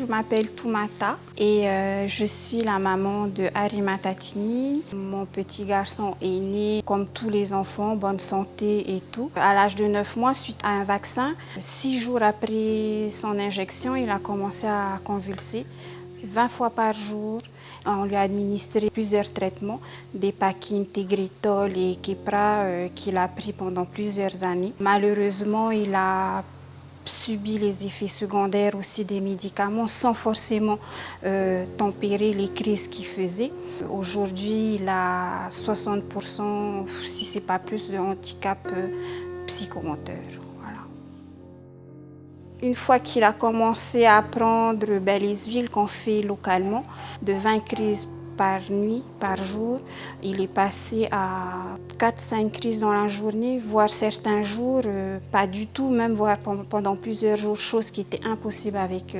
je m'appelle Toumata et je suis la maman de Harimata Tini. Mon petit garçon est né comme tous les enfants, bonne santé et tout. À l'âge de 9 mois, suite à un vaccin, 6 jours après son injection, il a commencé à convulser 20 fois par jour. On lui a administré plusieurs traitements, des paquines, Tegretol et Keppra qu'il a pris pendant plusieurs années. Malheureusement, il a subi les effets secondaires aussi des médicaments sans forcément tempérer les crises qu'il faisait. Aujourd'hui, il a 60%, si ce n'est pas plus, de handicap psychomoteur. Une fois qu'il a commencé à prendre les huiles qu'on fait localement, de 20 crises par nuit, par jour, il est passé à 4-5 crises dans la journée, voire certains jours, pas du tout, même voire pendant plusieurs jours, chose qui était impossible avec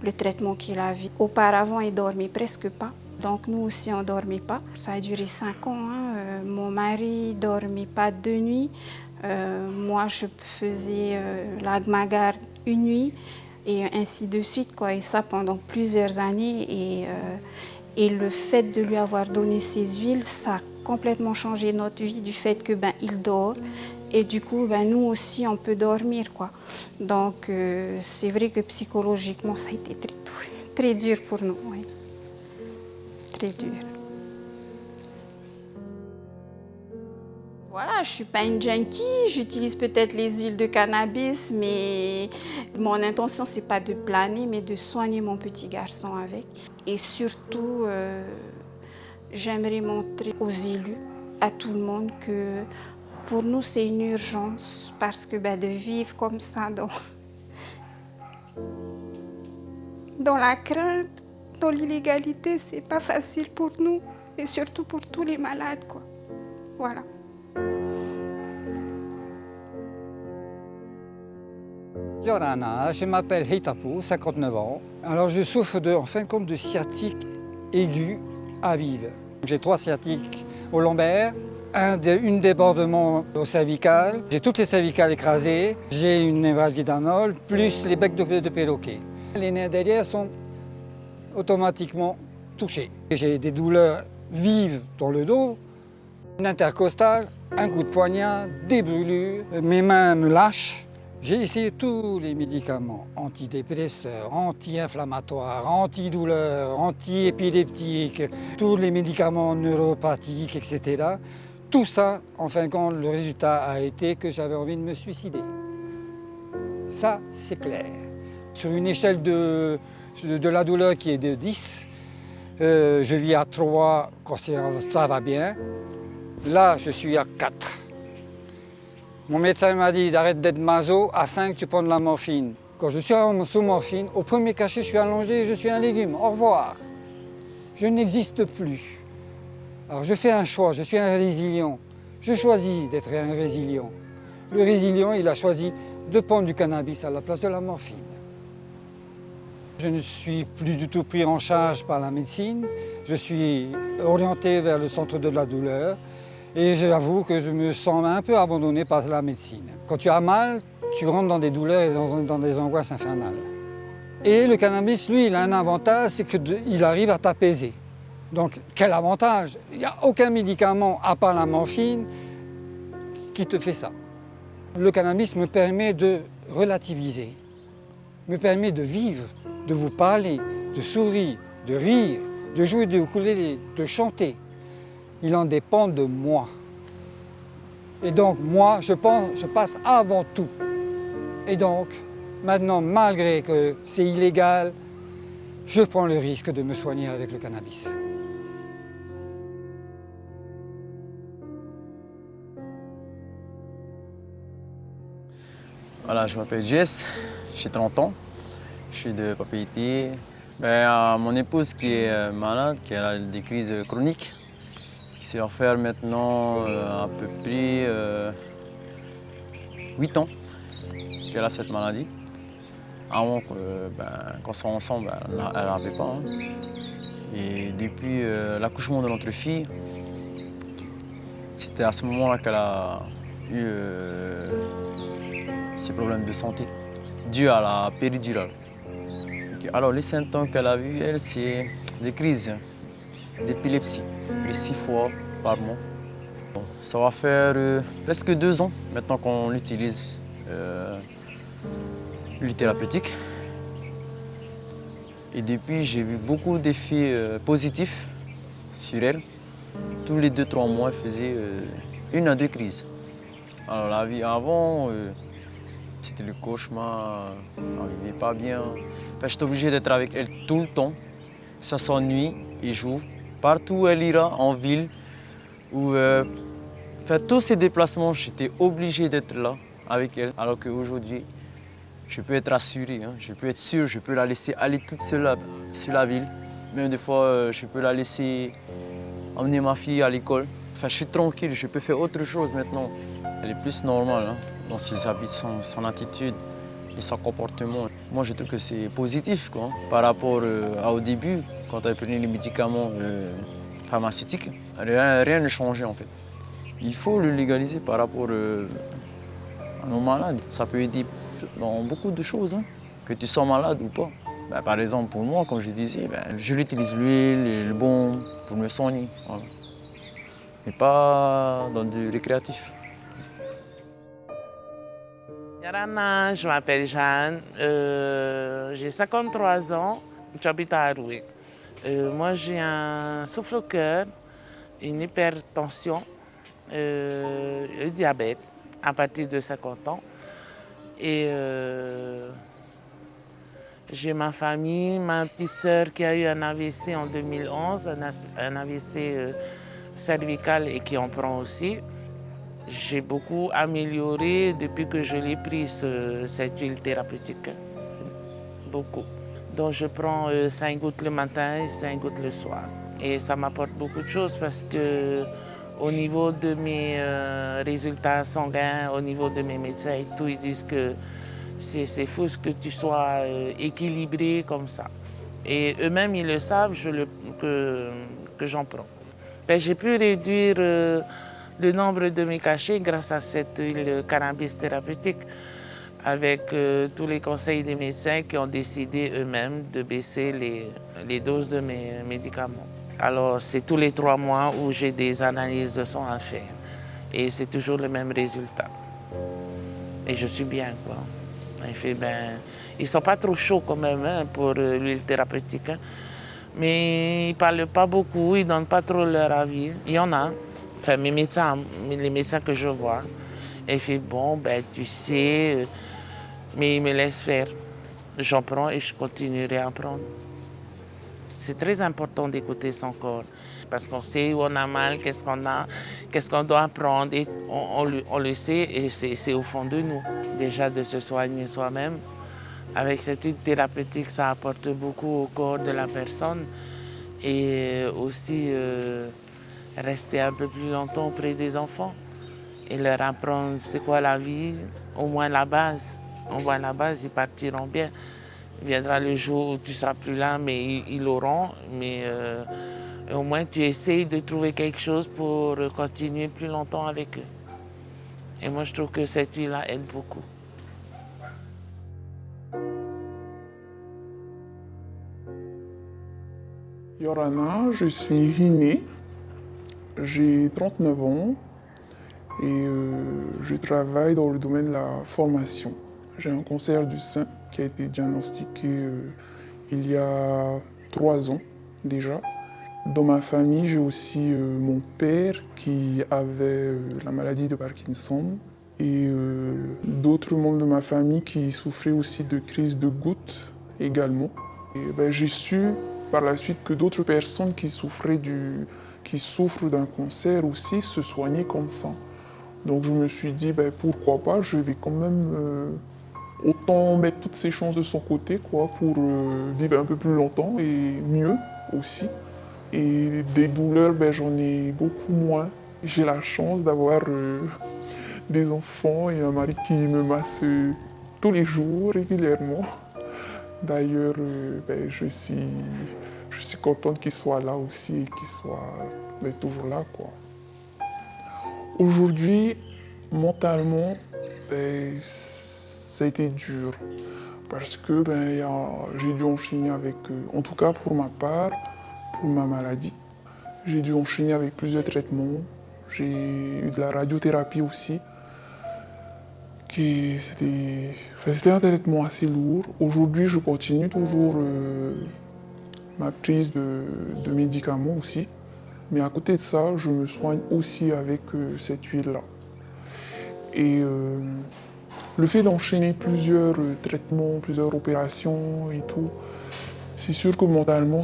le traitement qu'il avait. Auparavant, il ne dormait presque pas. Donc nous aussi, on ne dormait pas. Ça a duré 5 ans. Mon mari ne dormait pas 2 nuits. Moi, je faisais ma garde une nuit et ainsi de suite, quoi. Et ça pendant plusieurs années. Et le fait de lui avoir donné ces huiles, ça a complètement changé notre vie du fait que il dort. Et du coup, nous aussi, on peut dormir, quoi. Donc, c'est vrai que psychologiquement, ça a été très dur pour nous. Oui. Très dur. Voilà, je ne suis pas une junkie, j'utilise peut-être les huiles de cannabis, mais mon intention, ce n'est pas de planer, mais de soigner mon petit garçon avec. Et surtout, j'aimerais montrer aux élus, à tout le monde, que pour nous, c'est une urgence, parce que de vivre comme ça dans la crainte, dans l'illégalité, ce n'est pas facile pour nous, et surtout pour tous les malades, quoi. Voilà. Yorana, je m'appelle Heitapu, 59 ans. Alors je souffre en fin de compte de sciatique aiguë à vive. J'ai 3 sciatiques au lombaire, une débordement au cervical, j'ai toutes les cervicales écrasées, j'ai une névralgie d'anole, plus les becs de perroquet. Les nerfs derrière sont automatiquement touchés. J'ai des douleurs vives dans le dos, une intercostale, un coup de poignard, des brûlures, mes mains me lâchent. J'ai essayé tous les médicaments, antidépresseurs, anti-inflammatoires, antidouleurs, anti-épileptiques, tous les médicaments neuropathiques, etc. Tout ça, en fin de compte, le résultat a été que j'avais envie de me suicider. Ça, c'est clair. Sur une échelle de la douleur qui est de 10, je vis à 3 quand ça va bien. Là, je suis à 4. Mon médecin m'a dit d'arrêter d'être maso, à 5 tu prends de la morphine. Quand je suis sous morphine, au premier cachet je suis allongé, je suis un légume, au revoir. Je n'existe plus. Alors je fais un choix, je suis un résilient. Je choisis d'être un résilient. Le résilient, il a choisi de prendre du cannabis à la place de la morphine. Je ne suis plus du tout pris en charge par la médecine. Je suis orienté vers le centre de la douleur. Et j'avoue que je me sens un peu abandonné par la médecine. Quand tu as mal, tu rentres dans des douleurs et dans des angoisses infernales. Et le cannabis, lui, il a un avantage, c'est qu'il arrive à t'apaiser. Donc, quel avantage? Il n'y a aucun médicament, à part la morphine, qui te fait ça. Le cannabis me permet de relativiser, me permet de vivre, de vous parler, de sourire, de rire, de jouer du ukulélé, de chanter. Il en dépend de moi. Et donc, moi, je passe avant tout. Et donc, maintenant, malgré que c'est illégal, je prends le risque de me soigner avec le cannabis. Voilà, je m'appelle Jess, j'ai 30 ans, je suis de Papeete. Mon épouse qui est malade, qui a des crises chroniques, qui s'est offert maintenant à peu près 8 ans qu'elle a cette maladie. Avant qu'on soit ensemble, elle n'avait pas. Et depuis l'accouchement de notre fille, c'était à ce moment-là qu'elle a eu ces problèmes de santé dus à la péridurale Alors les symptômes qu'elle a vus, elle, c'est des crises d'épilepsie, 6 fois par mois. Ça va faire presque 2 ans maintenant qu'on utilise l'huile thérapeutique. Et depuis, j'ai vu beaucoup d'effets positifs sur elle. Tous les 2-3 mois, elle faisait 1 à 2 crises. Alors la vie avant, c'était le cauchemar, elle ne vivait pas bien. Enfin, j'étais obligé d'être avec elle tout le temps, que ce soit nuit et jour. Partout où elle ira, en ville, ou tous ces déplacements, j'étais obligé d'être là avec elle. Alors qu'aujourd'hui, je peux être rassuré, hein. Je peux être sûr, je peux la laisser aller toute seule sur la ville. Même des fois, je peux la laisser emmener ma fille à l'école. Enfin, je suis tranquille, je peux faire autre chose maintenant. Elle est plus normale hein, dans ses habits, son attitude et son comportement. Moi, je trouve que c'est positif quoi, par rapport au début, quand elle prenait les médicaments pharmaceutiques. Rien ne changeait en fait. Il faut le légaliser par rapport à nos malades. Ça peut aider dans beaucoup de choses, hein, que tu sois malade ou pas. Ben, par exemple, pour moi, comme je disais, je l'utilise l'huile et le baume pour me soigner. Voilà. Mais pas dans du récréatif. Yarana, je m'appelle Jeanne, j'ai 53 ans, j'habite à Aroué. Moi j'ai un souffle au cœur, une hypertension, le diabète à partir de 50 ans. Et j'ai ma famille, ma petite sœur qui a eu un AVC en 2011, un AVC cervical et qui en prend aussi. J'ai beaucoup amélioré depuis que je l'ai pris, cette huile thérapeutique. Beaucoup. Donc je prends 5 gouttes le matin et 5 gouttes le soir. Et ça m'apporte beaucoup de choses parce que au niveau de mes résultats sanguins, au niveau de mes médecins et tout, ils disent que c'est fou que tu sois équilibré comme ça. Et eux-mêmes, ils le savent que j'en prends. J'ai pu réduire le nombre de mes cachets grâce à cette huile cannabis thérapeutique avec tous les conseils des médecins qui ont décidé eux-mêmes de baisser les doses de mes médicaments. Alors c'est tous les 3 mois où j'ai des analyses de sang à faire et c'est toujours le même résultat. Et je suis bien quoi. Ils sont pas trop chauds quand même hein, pour l'huile thérapeutique, hein. Mais ils parlent pas beaucoup, ils donnent pas trop leur avis. Il y en a. Enfin, les médecins que je vois, ils font bon, tu sais, mais ils me laissent faire. J'en prends et je continuerai à prendre. C'est très important d'écouter son corps parce qu'on sait où on a mal, qu'est-ce qu'on doit prendre. Et on le sait et c'est au fond de nous déjà de se soigner soi-même. Avec cette huile thérapeutique, ça apporte beaucoup au corps de la personne et aussi rester un peu plus longtemps auprès des enfants et leur apprendre c'est quoi la vie, au moins la base. Au moins la base, ils partiront bien. Il viendra le jour où tu ne seras plus là, mais ils l'auront. Mais au moins tu essayes de trouver quelque chose pour continuer plus longtemps avec eux. Et moi je trouve que cette huile-là aide beaucoup. Yorana, je suis Riné, j'ai 39 ans et je travaille dans le domaine de la formation. J'ai un cancer du sein qui a été diagnostiqué il y a 3 ans déjà. Dans ma famille, j'ai aussi mon père qui avait la maladie de Parkinson et d'autres membres de ma famille qui souffraient aussi de crises de gouttes également. Et, j'ai su par la suite que d'autres personnes qui souffrent d'un cancer aussi se soignaient comme ça. Donc je me suis dit, pourquoi pas, je vais quand même autant mettre toutes ces chances de son côté pour vivre un peu plus longtemps et mieux aussi. Et des douleurs, j'en ai beaucoup moins. J'ai la chance d'avoir des enfants et un mari qui me masse tous les jours, régulièrement. D'ailleurs, je suis contente qu'il soit là aussi et qu'il soit toujours là, quoi. Aujourd'hui, mentalement, ça a été dur. Parce que j'ai dû enchaîner avec, en tout cas pour ma part, pour ma maladie, j'ai dû enchaîner avec plusieurs traitements. J'ai eu de la radiothérapie aussi. C'était un traitement assez lourd. Aujourd'hui, je continue toujours ma prise de médicaments aussi. Mais à côté de ça, je me soigne aussi avec cette huile-là. Et le fait d'enchaîner plusieurs traitements, plusieurs opérations et tout, c'est sûr que mentalement,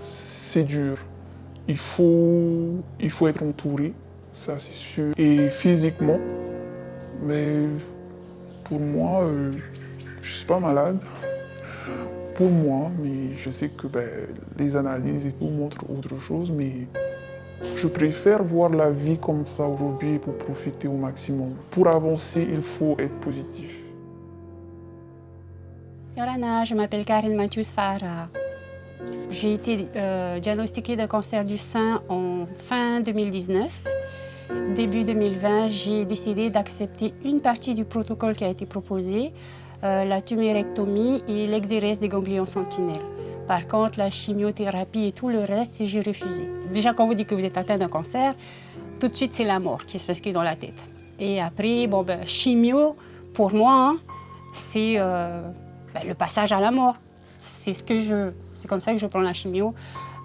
c'est dur. Il faut être entouré, ça c'est sûr. Et physiquement, mais pour moi, je ne suis pas malade. Pour moi, mais je sais que les analyses et tout montrent autre chose, mais je préfère voir la vie comme ça aujourd'hui pour profiter au maximum. Pour avancer, il faut être positif. Yorana, je m'appelle Karine Mathius Farah. J'ai été diagnostiquée d'un cancer du sein en fin 2019. Début 2020, j'ai décidé d'accepter une partie du protocole qui a été proposé, la tumérectomie et l'exérèse des ganglions sentinelles. Par contre, la chimiothérapie et tout le reste, j'ai refusé. Déjà, quand vous dites que vous êtes atteint d'un cancer, tout de suite, c'est la mort qui s'inscrit dans la tête. Et après, chimio, pour moi, c'est le passage à la mort. C'est comme ça que je prends la chimio.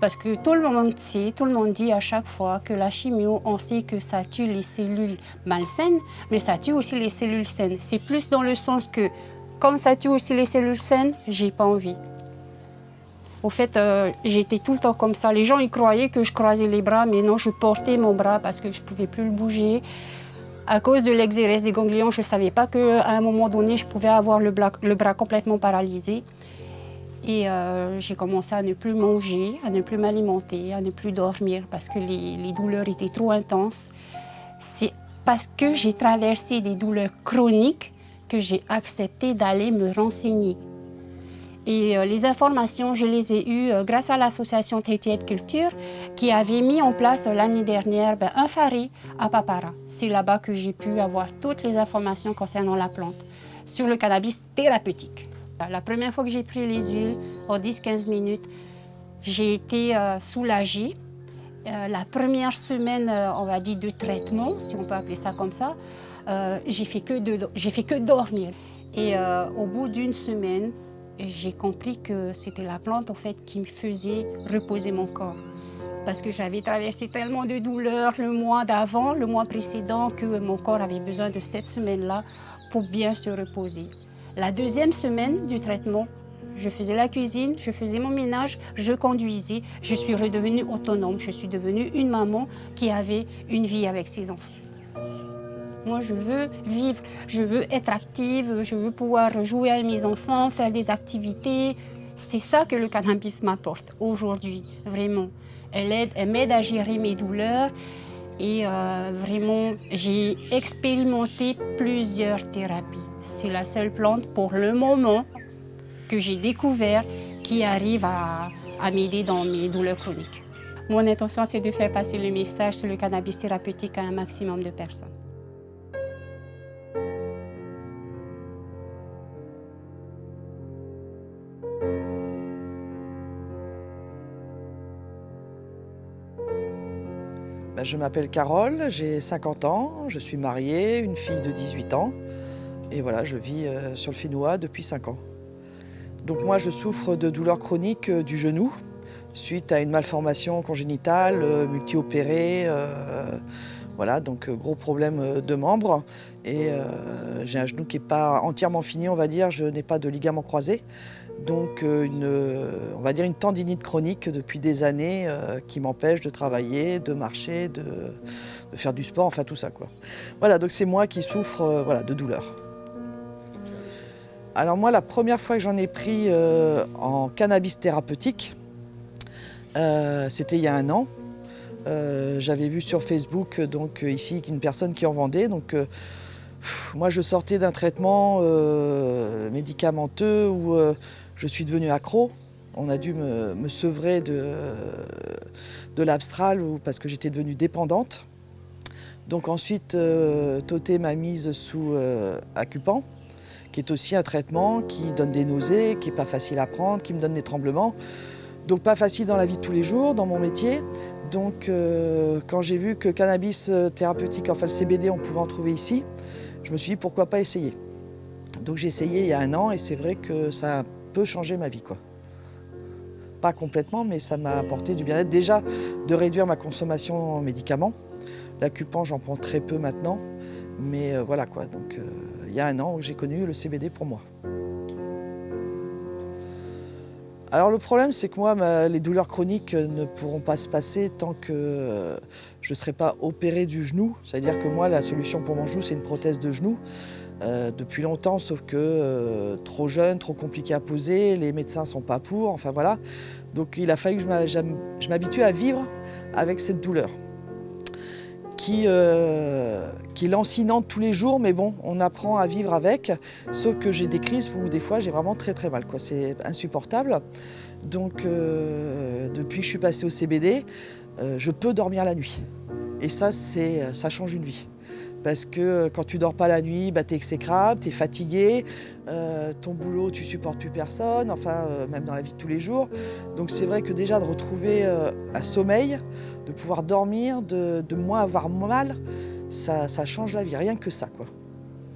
Parce que tout le monde sait, tout le monde dit à chaque fois que la chimio, on sait que ça tue les cellules malsaines, mais ça tue aussi les cellules saines. C'est plus dans le sens que, comme ça tue aussi les cellules saines, j'ai pas envie. Au fait, j'étais tout le temps comme ça. Les gens, ils croyaient que je croisais les bras, mais non, je portais mon bras parce que je ne pouvais plus le bouger. À cause de l'exérèse des ganglions, je ne savais pas qu'à un moment donné, je pouvais avoir le bras complètement paralysé. Et j'ai commencé à ne plus manger, à ne plus m'alimenter, à ne plus dormir parce que les douleurs étaient trop intenses. C'est parce que j'ai traversé des douleurs chroniques que j'ai accepté d'aller me renseigner. Et les informations, je les ai eues grâce à l'association Tetiep Culture qui avait mis en place l'année dernière un phare à Papara. C'est là-bas que j'ai pu avoir toutes les informations concernant la plante sur le cannabis thérapeutique. La première fois que j'ai pris les huiles, en 10-15 minutes, j'ai été soulagée. La première semaine, on va dire, de traitement, si on peut appeler ça comme ça, j'ai fait que dormir. Et au bout d'une semaine, j'ai compris que c'était la plante en fait, qui me faisait reposer mon corps. Parce que j'avais traversé tellement de douleurs le mois d'avant, le mois précédent, que mon corps avait besoin de cette semaine-là pour bien se reposer. La deuxième semaine du traitement, je faisais la cuisine, je faisais mon ménage, je conduisais, je suis redevenue autonome. Je suis devenue une maman qui avait une vie avec ses enfants. Moi, je veux vivre, je veux être active, je veux pouvoir jouer avec mes enfants, faire des activités. C'est ça que le cannabis m'apporte aujourd'hui, vraiment. Elle m'aide à gérer mes douleurs et vraiment, j'ai expérimenté plusieurs thérapies. C'est la seule plante pour le moment que j'ai découvert qui arrive à m'aider dans mes douleurs chroniques. Mon intention, c'est de faire passer le message sur le cannabis thérapeutique à un maximum de personnes. Je m'appelle Carole, j'ai 50 ans, je suis mariée, une fille de 18 ans et voilà, je vis sur le Fénois depuis 5 ans. Donc moi je souffre de douleurs chroniques du genou suite à une malformation congénitale, multi-opérée, voilà, donc gros problème de membres et j'ai un genou qui n'est pas entièrement fini, on va dire, je n'ai pas de ligament croisé. Donc on va dire une tendinite chronique depuis des années qui m'empêche de travailler, de marcher, de faire du sport, enfin tout ça quoi. Voilà, donc c'est moi qui souffre voilà, de douleurs. Alors moi la première fois que j'en ai pris en cannabis thérapeutique, c'était il y a 1 an. J'avais vu sur Facebook donc ici une personne qui en vendait. Donc moi je sortais d'un traitement médicamenteux où je suis devenue accro. On a dû me sevrer de l'Abstral parce que j'étais devenue dépendante. Donc ensuite, Toté m'a mise sous Accupan. qui est aussi un traitement qui donne des nausées, qui n'est pas facile à prendre, qui me donne des tremblements. Donc pas facile dans la vie de tous les jours, dans mon métier. Donc quand j'ai vu que cannabis thérapeutique, enfin le CBD, on pouvait en trouver ici, je me suis dit pourquoi pas essayer. Donc j'ai essayé il y a 1 an et c'est vrai que ça a un peu changé ma vie, quoi. Pas complètement, mais ça m'a apporté du bien-être. Déjà, de réduire ma consommation en médicaments. L'acupan, j'en prends très peu maintenant. Mais voilà quoi, donc il y a 1 an où j'ai connu le CBD pour moi. Alors le problème, c'est que moi, les douleurs chroniques ne pourront pas se passer tant que je ne serai pas opéré du genou. C'est-à-dire que moi, la solution pour mon genou, c'est une prothèse de genou. Depuis longtemps, sauf que trop jeune, trop compliqué à poser, les médecins ne sont pas pour, enfin voilà. Donc il a fallu que je m'habitue à vivre avec cette douleur qui est lancinante tous les jours, mais bon, on apprend à vivre avec, sauf que j'ai des crises où des fois j'ai vraiment très très mal, quoi. C'est insupportable. Donc depuis que je suis passée au CBD, je peux dormir la nuit. Et ça change une vie. Parce que quand tu dors pas la nuit, bah, tu es exécrable, tu es fatigué, ton boulot, tu supportes plus personne, enfin, même dans la vie de tous les jours. Donc c'est vrai que déjà de retrouver un sommeil, de pouvoir dormir, de moins avoir mal, ça change la vie, rien que ça, quoi.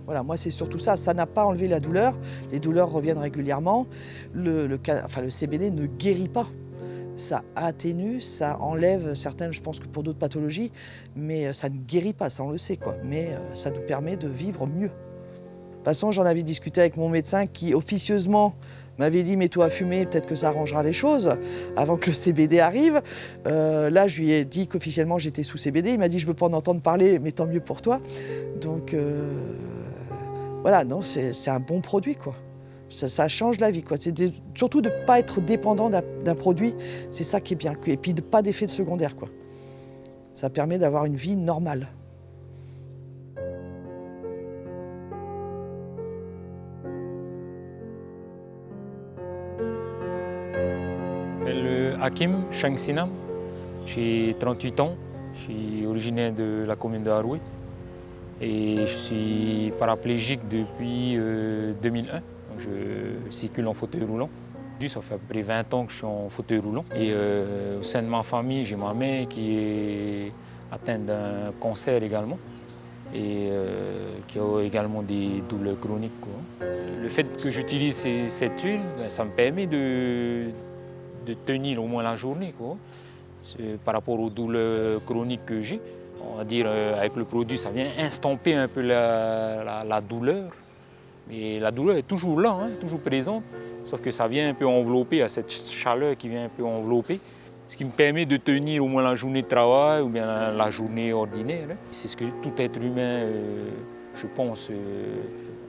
Voilà, moi c'est surtout ça, ça n'a pas enlevé la douleur, les douleurs reviennent régulièrement. Le CBD ne guérit pas. Ça atténue, ça enlève certaines, je pense que pour d'autres pathologies, mais ça ne guérit pas, ça on le sait, quoi. Mais ça nous permet de vivre mieux. De toute façon, j'en avais discuté avec mon médecin qui officieusement m'avait dit « mets-toi à fumer, peut-être que ça arrangera les choses » avant que le CBD arrive. Là, je lui ai dit qu'officiellement j'étais sous CBD, il m'a dit « je veux pas en entendre parler, mais tant mieux pour toi ». Donc voilà, non, c'est un bon produit, quoi. Ça change la vie, quoi. C'est surtout de ne pas être dépendant d'un produit, c'est ça qui est bien. Et puis de pas d'effet de secondaire, quoi. Ça permet d'avoir une vie normale. Je m'appelle Hakim Shangsinam, j'ai 38 ans, je suis originaire de la commune de Haroué et je suis paraplégique depuis 2001. Je circule en fauteuil roulant. Ça fait à peu près 20 ans que je suis en fauteuil roulant. Et au sein de ma famille, j'ai ma mère qui est atteinte d'un cancer également et qui a également des douleurs chroniques, quoi. Le fait que j'utilise cette huile, ça me permet de tenir au moins la journée, quoi. Par rapport aux douleurs chroniques que j'ai. On va dire avec le produit, ça vient estomper un peu la douleur. Mais la douleur est toujours là, hein, toujours présente, sauf que ça vient un peu envelopper, à cette chaleur qui vient un peu envelopper, ce qui me permet de tenir au moins la journée de travail ou bien la journée ordinaire. Hein. C'est ce que tout être humain, je pense,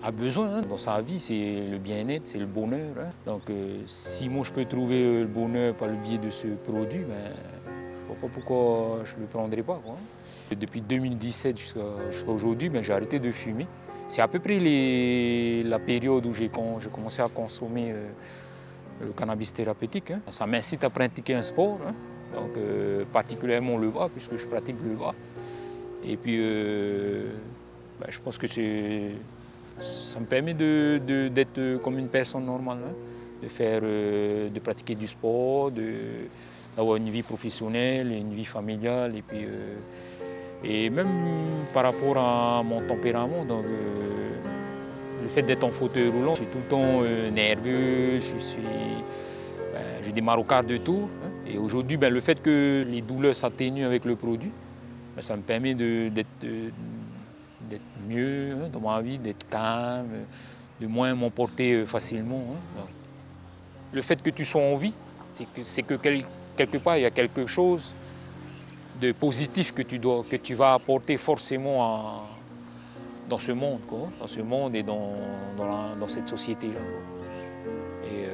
a besoin, hein, dans sa vie, c'est le bien-être, c'est le bonheur. Hein. Donc si moi je peux trouver le bonheur par le biais de ce produit, ben, je ne vois pas pourquoi je ne le prendrais pas, quoi. Depuis 2017 jusqu'à aujourd'hui, ben, j'ai arrêté de fumer. C'est à peu près la période où j'ai commencé à consommer le cannabis thérapeutique. Hein. Ça m'incite à pratiquer un sport, hein. Donc, particulièrement le VA, puisque je pratique le VA. Et puis, je pense que ça me permet d'être comme une personne normale, hein. De pratiquer du sport, d'avoir une vie professionnelle, une vie familiale. Et même par rapport à mon tempérament, donc, le fait d'être en fauteuil roulant, je suis tout le temps nerveux, j'ai des marocards de tout. Hein. Et aujourd'hui, le fait que les douleurs s'atténuent avec le produit, ça me permet d'être mieux, hein, dans ma vie, d'être calme, de moins m'emporter facilement. Hein. Donc, le fait que tu sois en vie, c'est que quelque part, il y a quelque chose de positif que tu vas apporter forcément dans ce monde, quoi, dans ce monde et dans cette société-là. Et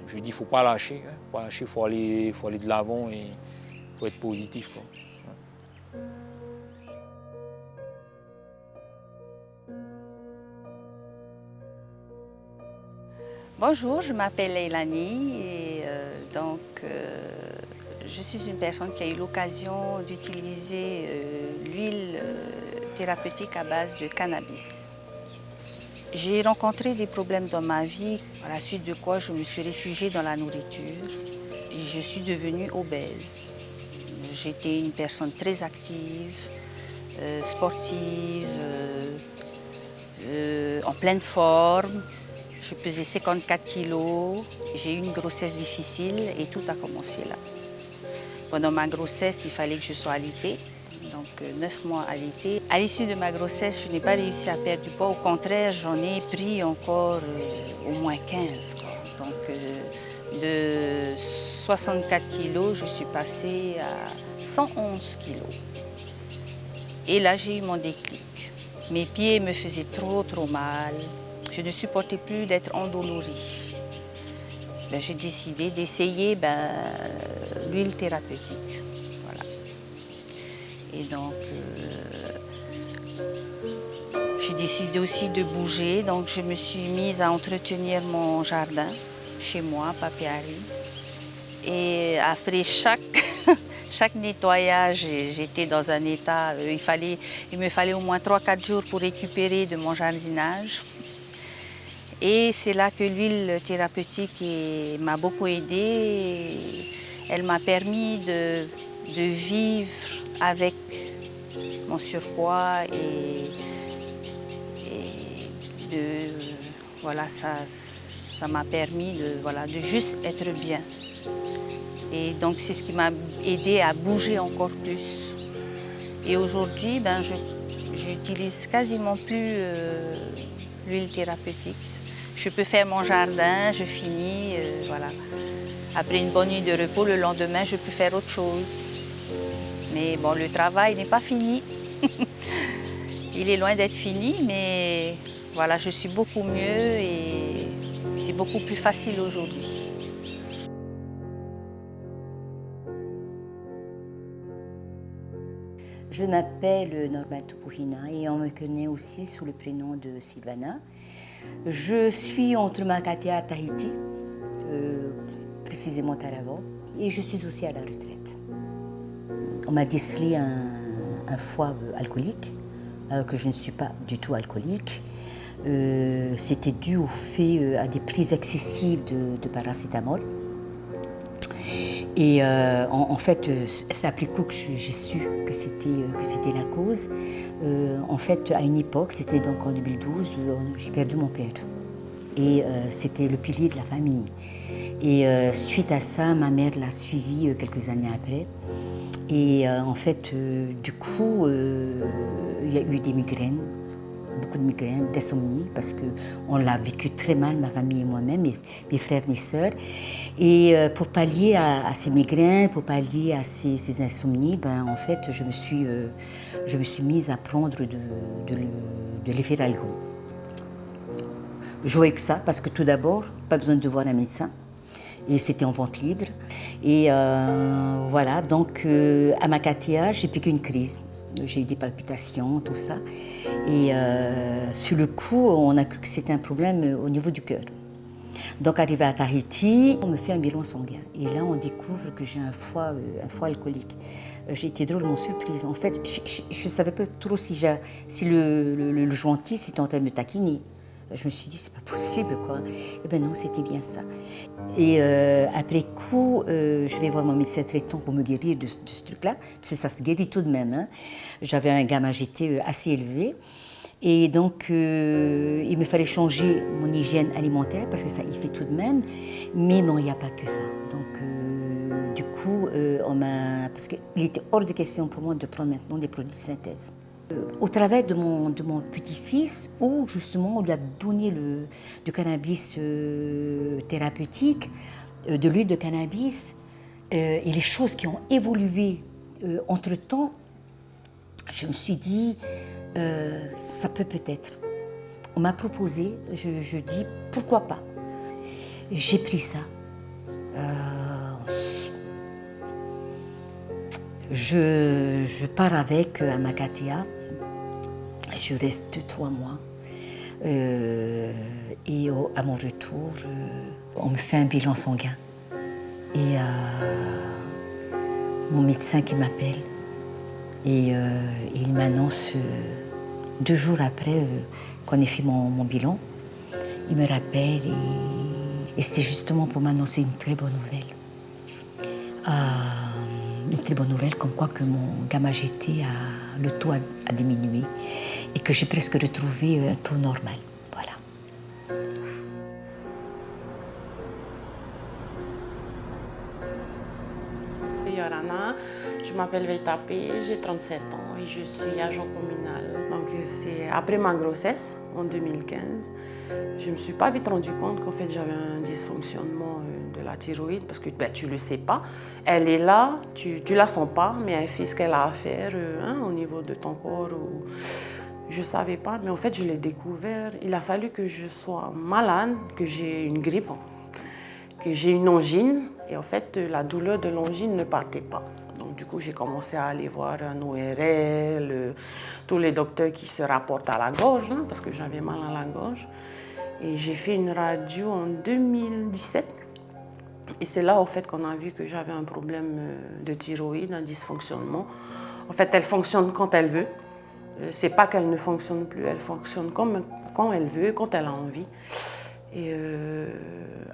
je dis, il ne faut pas lâcher, hein, faut pas lâcher, faut aller de l'avant et il faut être positif, quoi. Bonjour, je m'appelle Leilani et je suis une personne qui a eu l'occasion d'utiliser l'huile thérapeutique à base de cannabis. J'ai rencontré des problèmes dans ma vie, à la suite de quoi je me suis réfugiée dans la nourriture et je suis devenue obèse. J'étais une personne très active, sportive, en pleine forme. Je pesais 54 kilos. J'ai eu une grossesse difficile et tout a commencé là. Pendant ma grossesse, il fallait que je sois allaitée. Donc 9 mois allaitée. À l'issue de ma grossesse, je n'ai pas réussi à perdre du poids. Au contraire, j'en ai pris encore au moins 15. Quoi. Donc de 64 kilos, je suis passée à 111 kilos. Et là, j'ai eu mon déclic. Mes pieds me faisaient trop mal. Je ne supportais plus d'être endolorie. J'ai décidé d'essayer l'huile thérapeutique. Voilà. Et donc, j'ai décidé aussi de bouger. Donc, je me suis mise à entretenir mon jardin chez moi, Papiari. Et après chaque nettoyage, j'étais dans un état, il me fallait au moins 3-4 jours pour récupérer de mon jardinage. Et c'est là que l'huile thérapeutique m'a beaucoup aidée. Elle m'a permis de vivre avec mon surpoids et voilà, ça m'a permis de juste être bien. Et donc c'est ce qui m'a aidé à bouger encore plus. Et aujourd'hui, je n'utilise quasiment plus l'huile thérapeutique. Je peux faire mon jardin, je finis, voilà. Après une bonne nuit de repos, le lendemain, je peux faire autre chose. Mais bon, le travail n'est pas fini. Il est loin d'être fini, mais voilà, je suis beaucoup mieux et c'est beaucoup plus facile aujourd'hui. Je m'appelle Norma Tupuhina et on me connaît aussi sous le prénom de Sylvana. Je suis entre Makatea et Tahiti, précisément Tarawa, et je suis aussi à la retraite. On m'a décelé un foie alcoolique, alors que je ne suis pas du tout alcoolique. C'était dû au fait à des prises excessives de paracétamol. Et en fait, c'est après coup que j'ai su que c'était la cause. En fait, à une époque, c'était donc en 2012, j'ai perdu mon père. Et c'était le pilier de la famille. Et suite à ça, ma mère l'a suivi quelques années après. Et en fait, du coup, il y a eu des migraines, beaucoup de migraines, d'insomnie, parce qu'on l'a vécu très mal, ma famille et moi-même, mes frères, mes sœurs. Et pour pallier à ces migraines, pour pallier à ces insomnies, en fait, je me suis mise à prendre de l'Efferalgo. Je voyais que ça, parce que tout d'abord, pas besoin de voir un médecin. Et c'était en vente libre. Et voilà, donc à Makatea, j'ai piqué une crise. J'ai eu des palpitations, tout ça. Et sur le coup, on a cru que c'était un problème au niveau du cœur. Donc arrivé à Tahiti, on me fait un bilan sanguin. Et là, on découvre que j'ai un foie alcoolique. J'ai été drôlement surprise. En fait, je ne savais pas trop si le jointiste était en train de me taquiner. Je me suis dit, c'est pas possible, quoi. Eh bien non, c'était bien ça. Et après coup, je vais voir mon médecin traitant pour me guérir de ce truc-là, parce que ça se guérit tout de même. Hein. J'avais un gamma GT assez élevé. Et donc, il me fallait changer mon hygiène alimentaire, parce que ça, il fait tout de même. Mais non, il n'y a pas que ça. Donc, du coup, parce qu'il était hors de question pour moi de prendre maintenant des produits de synthèse. Au travers de mon petit-fils, où justement on lui a donné du cannabis thérapeutique, de l'huile de cannabis, et les choses qui ont évolué entre-temps, je me suis dit, ça peut-être. On m'a proposé, je dis, pourquoi pas. J'ai pris ça. Je pars avec à Makatea. Je reste 3 mois. Et à mon retour, on me fait un bilan sanguin. Et mon médecin qui m'appelle. Et il m'annonce 2 jours après qu'on ait fait mon bilan, il me rappelle et c'était justement pour m'annoncer une très bonne nouvelle. Une très bonne nouvelle comme quoi que mon gamma GT, le taux a diminué et que j'ai presque retrouvé un taux normal. Voilà. Yorana, je m'appelle Veitapé, j'ai 37 ans et je suis agent communal. Donc c'est après ma grossesse, en 2015, je ne me suis pas vite rendu compte qu'en fait j'avais un dysfonctionnement de la thyroïde parce que tu ne le sais pas. Elle est là, tu ne la sens pas, mais elle fait ce qu'elle a à faire au niveau de ton corps. Je ne savais pas, mais en fait je l'ai découvert. Il a fallu que je sois malade, que j'ai une grippe, que j'ai une angine. Et en fait, la douleur de l'angine ne partait pas. Donc du coup, j'ai commencé à aller voir un ORL, tous les docteurs qui se rapportent à la gorge, parce que j'avais mal à la gorge. Et j'ai fait une radio en 2017. Et c'est là, en fait, qu'on a vu que j'avais un problème de thyroïde, un dysfonctionnement. En fait, elle fonctionne quand elle veut. C'est pas qu'elle ne fonctionne plus, elle fonctionne quand elle veut, quand elle a envie. Et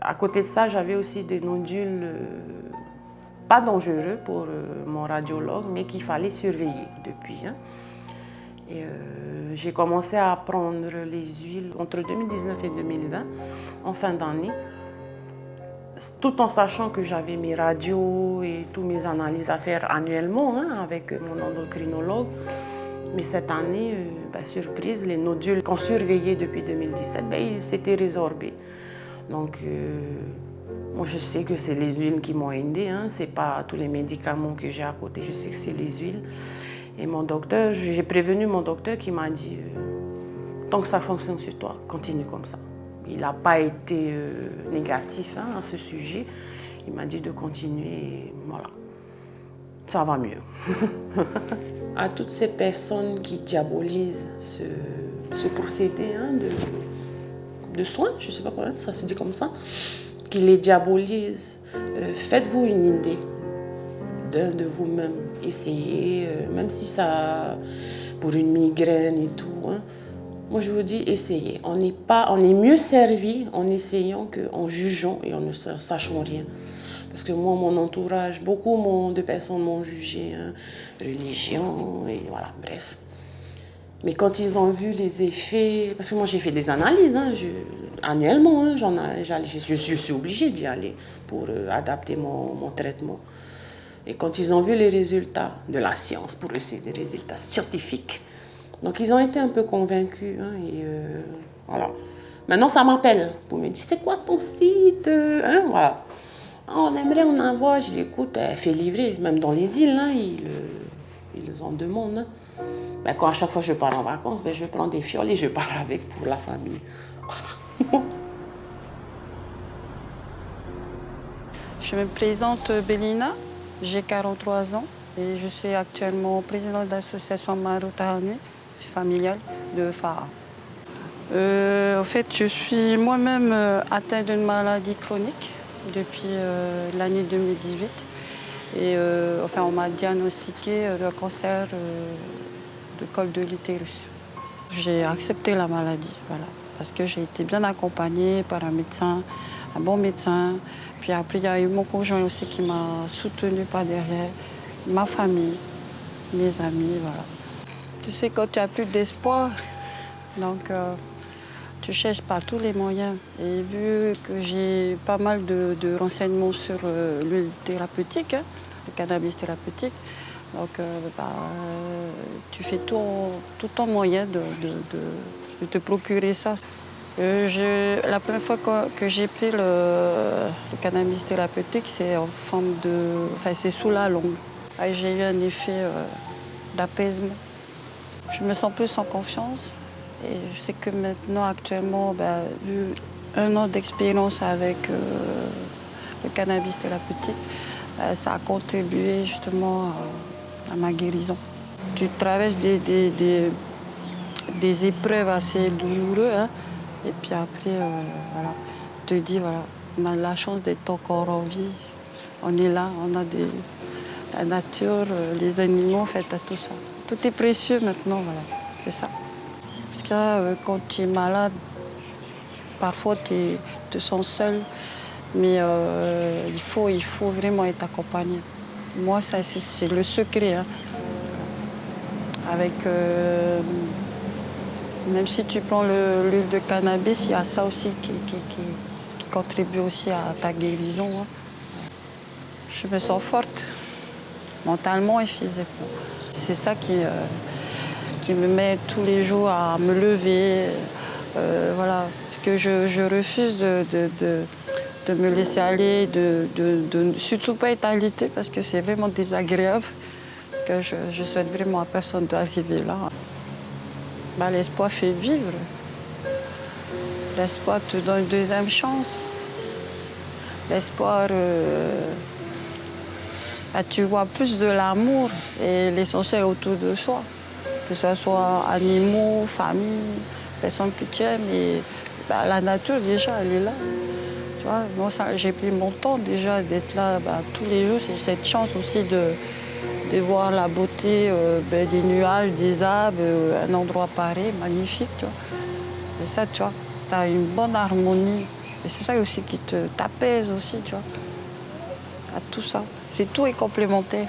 à côté de ça, j'avais aussi des nodules pas dangereux pour mon radiologue, mais qu'il fallait surveiller depuis. Et j'ai commencé à prendre les huiles entre 2019 et 2020, en fin d'année, tout en sachant que j'avais mes radios et toutes mes analyses à faire annuellement avec mon endocrinologue. Mais cette année, surprise, les nodules qu'on surveillait depuis 2017, ils s'étaient résorbés. Donc, moi, je sais que c'est les huiles qui m'ont aidé. Ce n'est pas tous les médicaments que j'ai à côté, je sais que c'est les huiles. Et mon docteur, j'ai prévenu mon docteur qui m'a dit, tant que ça fonctionne sur toi, continue comme ça. Il n'a pas été négatif à ce sujet. Il m'a dit de continuer et voilà, ça va mieux. À toutes ces personnes qui diabolisent ce procédé de soins, je ne sais pas comment ça se dit comme ça, qui les diabolisent, faites-vous une idée de vous-même. Essayez, même si ça, pour une migraine et tout. Moi, je vous dis, essayez. On est mieux servi en essayant qu'en jugeant et en ne sachant rien. Parce que moi, mon entourage, beaucoup de personnes m'ont jugé, religion, et voilà, bref. Mais quand ils ont vu les effets, parce que moi j'ai fait des analyses, annuellement, je suis obligée d'y aller pour adapter mon traitement. Et quand ils ont vu les résultats de la science, pour eux c'est des résultats scientifiques, donc ils ont été un peu convaincus. Et voilà. Maintenant ça m'appelle pour me dire, c'est quoi ton site voilà. On aimerait en avoir, je dis, écoute, elle fait livrer, même dans les îles, ils en demandent. Quand à chaque fois je pars en vacances, je prends des fioles et je pars avec pour la famille. Voilà. Je me présente Bélina, j'ai 43 ans et je suis actuellement présidente de l'association Maroutahanui familiale de Faha. En fait, je suis moi-même atteinte d'une maladie chronique depuis l'année 2018. Et on m'a diagnostiqué le cancer du col de l'utérus. J'ai accepté la maladie, voilà, parce que j'ai été bien accompagnée par un médecin, un bon médecin. Puis après, il y a eu mon conjoint aussi qui m'a soutenue par derrière, ma famille, mes amis, voilà. Tu sais, quand tu n'as plus d'espoir, donc tu cherches par tous les moyens. Et vu que j'ai pas mal de renseignements sur l'huile thérapeutique, le cannabis thérapeutique, donc tu fais tout ton moyen de te procurer ça. La première fois que j'ai pris le cannabis thérapeutique, c'est en forme de... Enfin, c'est sous la langue. J'ai eu un effet d'apaisement. Je me sens plus en confiance. Et je sais que maintenant, actuellement, vu 1 an d'expérience avec le cannabis thérapeutique, ça a contribué justement à ma guérison. Tu traverses des épreuves assez douloureuses, et puis après, voilà, tu te dis, voilà, on a la chance d'être encore en vie. On est là, on a la nature, les animaux, en fait, tout ça. Tout est précieux maintenant, voilà, c'est ça. Parce que là, quand tu es malade, parfois tu te sens seul, mais il faut vraiment être accompagné. Moi, ça, c'est le secret. Hein. Avec, même si tu prends l'huile de cannabis, il y a ça aussi qui contribue aussi à ta guérison. Hein. Je me sens forte, mentalement et physiquement. C'est ça qui me met tous les jours à me lever. Voilà. Parce que je refuse de me laisser aller, de surtout pas être alitée parce que c'est vraiment désagréable. Parce que je souhaite vraiment à personne d'arriver là. Bah, l'espoir fait vivre. L'espoir te donne une deuxième chance. L'espoir, tu vois plus de l'amour et l'essentiel autour de soi. Que ce soit animaux, famille, personnes que tu aimes. Et bah, la nature, déjà, elle est là. Tu vois, moi, j'ai pris mon temps déjà d'être là tous les jours. C'est cette chance aussi de voir la beauté des nuages, des arbres, un endroit pareil, magnifique. Tu vois. Et ça, tu vois, tu as une bonne harmonie. Et c'est ça aussi qui t'apaise aussi, tu vois. À tout ça. C'est tout est complémentaire.